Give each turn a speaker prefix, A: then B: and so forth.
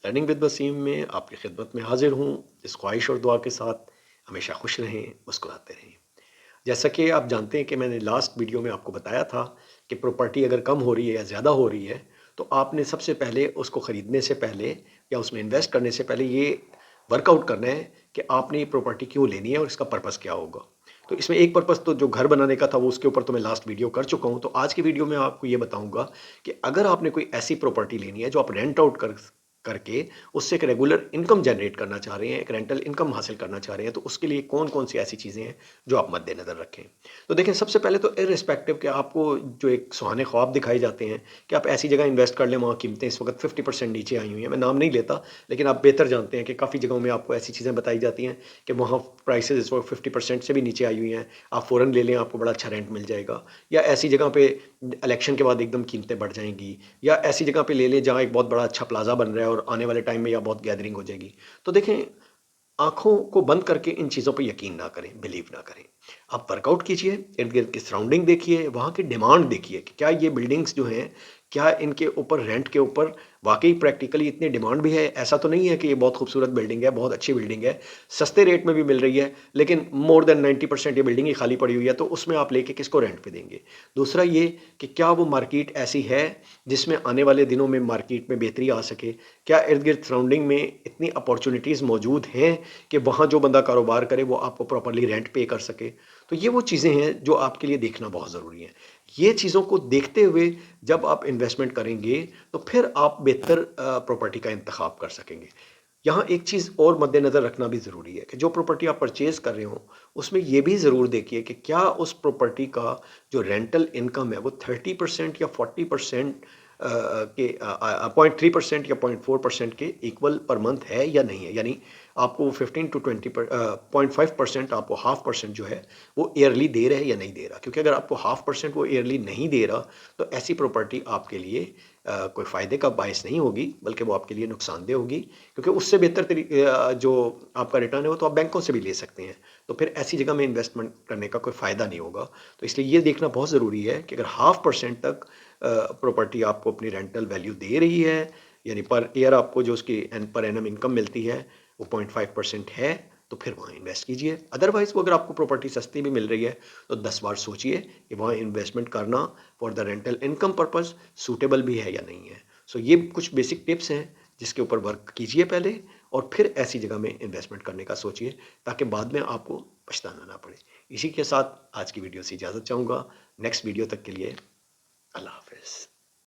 A: Learning with Wasim में आपकी खिदमत में हाजिर हूँ। इस ख्वाहिश और दुआ के साथ हमेशा खुश रहें, मुस्कुराते रहें। जैसा कि आप जानते हैं कि मैंने लास्ट वीडियो में आपको बताया था कि प्रॉपर्टी अगर कम हो रही है या ज़्यादा हो रही है, तो आपने सबसे पहले उसको ख़रीदने से पहले या उसमें इन्वेस्ट करने से पहले ये वर्कआउट करना है कि आपने ये प्रॉपर्टी क्यों लेनी है और इसका पर्पज़ क्या होगा। तो इसमें एक पर्पज़ तो जो घर बनाने का था वो उसके ऊपर तो मैं लास्ट वीडियो कर चुका हूँ। तो आज की वीडियो में आपको ये बताऊँगा कि अगर आपने कोई ऐसी प्रॉपर्टी लेनी है जो आप रेंट आउट करके उससे एक रेगुलर इनकम जनरेट करना चाह रहे हैं, एक रेंटल इनकम हासिल करना चाह रहे हैं, तो उसके लिए कौन-कौन सी ऐसी चीज़ें हैं जो आप मद्देनज़र रखें। तो देखें, सबसे पहले तो इर्रिस्पेक्टिव कि आपको जो एक सुहाने ख्वाब दिखाए जाते हैं कि आप ऐसी जगह इन्वेस्ट कर लें, वहाँ कीमतें इस वक़्त 50% नीचे आई हुई हैं। मैं नाम नहीं लेता, लेकिन आप बेहतर जानते हैं कि काफ़ी जगहों में आपको ऐसी चीज़ें बताई जाती हैं कि वहाँ प्राइसेज़ इस वक़्त 50% से भी नीचे आई हुई हैं। आप फ़ौरन ले लें, आपको बड़ा अच्छा रेंट मिल जाएगा। या ऐसी जगह पे इलेक्शन के बाद एकदम कीमतें बढ़ जाएँगी, या ऐसी जगह पे ले लें जहाँ एक बहुत बड़ा अच्छा प्लाज़ा बन रहा है और आने वाले टाइम में यहाँ बहुत गैदरिंग हो जाएगी। तो देखें, आँखों को बंद करके इन चीज़ों पे यकीन ना करें, बिलीव ना करें। आप वर्कआउट कीजिए, इर्द-गिर्द की सराउंडिंग देखिए, वहाँ की डिमांड देखिए कि क्या ये बिल्डिंग्स जो हैं, क्या इनके ऊपर रेंट के ऊपर वाक़ई प्रैक्टिकली इतनी डिमांड भी है? ऐसा तो नहीं है कि ये बहुत खूबसूरत बिल्डिंग है, बहुत अच्छी बिल्डिंग है, सस्ते रेट में भी मिल रही है, लेकिन मोर देन 90% ये बिल्डिंग ही खाली पड़ी हुई है, तो उसमें आप लेके किसको रेंट पे देंगे? दूसरा ये कि क्या वो मार्केट ऐसी है, जिसमें आने वाले दिनों में मार्केट में बेहतरी आ सके? क्या इर्द-गिर्द सराउंडिंग में इतनी अपॉर्च्युनिटीज़ मौजूद हैं कि वहाँ जो बंदा कारोबार करे वो आपको प्रॉपर्ली रेंट पे कर सके? तो ये वो चीज़ें हैं जो आपके लिए देखना बहुत ज़रूरी है। ये चीज़ों को देखते हुए जब आप इन्वेस्टमेंट करेंगे, तो फिर आप बेहतर प्रॉपर्टी का इंतख़ाब कर सकेंगे। यहाँ एक चीज़ और मद्देनज़र रखना भी ज़रूरी है कि जो प्रॉपर्टी आप परचेज़ कर रहे हो, उसमें ये भी ज़रूर देखिए कि क्या उस प्रॉपर्टी का जो रेंटल इनकम है वो 30% या 40% 0.3% या 0.4% के इक्वल पर मंथ है या नहीं है। यानी आपको 15 टू 20 0.5% आपको हाफ़ परसेंट जो है वो ईयरली दे रहा है या नहीं दे रहा। क्योंकि अगर आपको हाफ़ परसेंट वो ईयरली नहीं दे रहा, तो ऐसी प्रॉपर्टी आपके लिए कोई फ़ायदे का बायस नहीं होगी, बल्कि वो आपके लिए नुकसानदेह होगी। क्योंकि उससे बेहतर जो आपका रिटर्न है वो तो आप बैंकों से भी ले सकते हैं। तो फिर ऐसी जगह में इन्वेस्टमेंट करने का कोई फ़ायदा नहीं होगा। तो इसलिए ये देखना बहुत ज़रूरी है कि अगर हाफ़ परसेंट तक प्रॉपर्टी आपको अपनी रेंटल वैल्यू दे रही है, यानी पर ईयर आपको जो उसकी पर एनम इनकम मिलती है वो 0.5% है, तो फिर वहाँ इन्वेस्ट कीजिए। अदरवाइज़ वो अगर आपको प्रॉपर्टी सस्ती भी मिल रही है, तो 10 बार सोचिए कि वहाँ इन्वेस्टमेंट करना for the rental income purpose suitable भी है या नहीं है। सो ये कुछ बेसिक टिप्स हैं जिसके ऊपर वर्क कीजिए पहले, और फिर ऐसी जगह में इन्वेस्टमेंट करने का सोचिए, ताकि बाद में आपको पछताना ना पड़े। इसी के साथ आज की वीडियो से इजाज़त चाहूँगा। नेक्स्ट वीडियो तक के लिए अल्लाह हाफ़िज़।